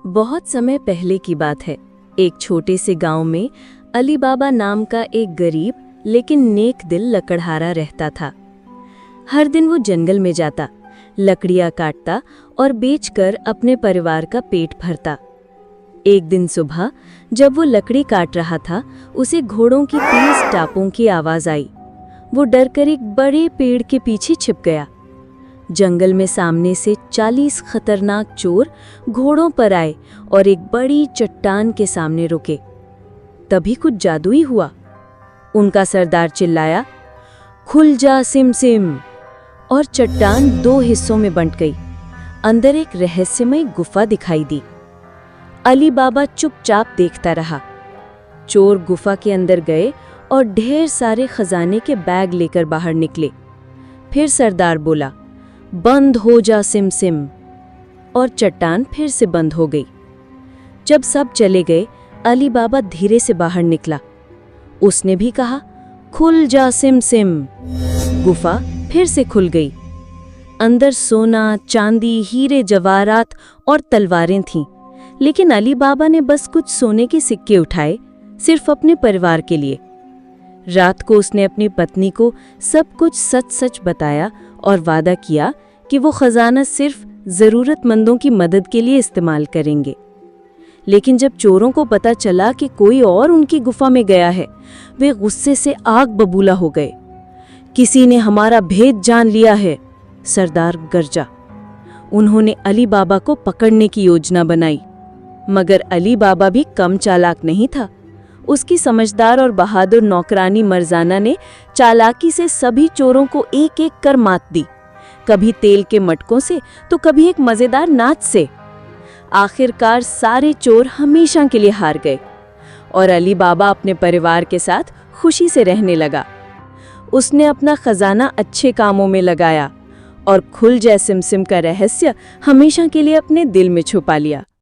बहुत समय पहले की बात है। एक छोटे से गांव में अली बाबा नाम का एक गरीब लेकिन नेक दिल लकड़हारा रहता था। हर दिन वो जंगल में जाता, लकड़ियां काटता और बेचकर अपने परिवार का पेट भरता। एक दिन सुबह जब वो लकड़ी काट रहा था, उसे घोड़ों की तेज टापों की आवाज आई। वो डरकर एक बड़े पेड़ के पीछे छिप गया। जंगल में सामने से 40 खतरनाक चोर घोड़ों पर आए और एक बड़ी चट्टान के सामने रुके। तभी कुछ जादुई हुआ। उनका सरदार चिल्लाया, खुल जा सिम सिम, और चट्टान 2 हिस्सों में बंट गई। अंदर एक रहस्यमय गुफा दिखाई दी। अली बाबा चुपचाप देखता रहा। चोर गुफा के अंदर गए और ढेर सारे खजाने के बैग लेकर बाहर निकले। फिर सरदार बोला, बंद हो जा सिम सिम, और चट्टान फिर से बंद हो गई। जब सब चले गए, अली बाबा धीरे से बाहर निकला। उसने भी कहा, खुल जा सिम सिम। गुफा फिर से खुल गई। अंदर सोना, चांदी, हीरे जवाहरात और तलवारें थीं। लेकिन अली बाबा ने बस कुछ सोने के सिक्के उठाए, सिर्फ अपने परिवार के लिए। रात को उसने अपनी पत्नी को सब कुछ सच सच बताया और वादा किया कि वो खजाना सिर्फ जरूरतमंदों की मदद के लिए इस्तेमाल करेंगे। लेकिन जब चोरों को पता चला कि कोई और उनकी गुफा में गया है, वे गुस्से से आग बबूला हो गए। किसी ने हमारा भेद जान लिया है, सरदार गरजा। उन्होंने अली बाबा को पकड़ने की योजना बनाई। मगर अली बाबा भी कम चालाक नहीं था। उसकी समझदार और बहादुर नौकरानी मर्जाना ने चालाकी से सभी चोरों को एक एक कर मात दी, कभी तेल के मटकों से तो कभी एक मजेदार नाच से। आखिरकार सारे चोर हमेशा के लिए हार गए और अली बाबा अपने परिवार के साथ खुशी से रहने लगा। उसने अपना खजाना अच्छे कामों में लगाया और खुल जय सिमसिम का रहस्य हमेशा के लिए अपने दिल में छुपा लिया।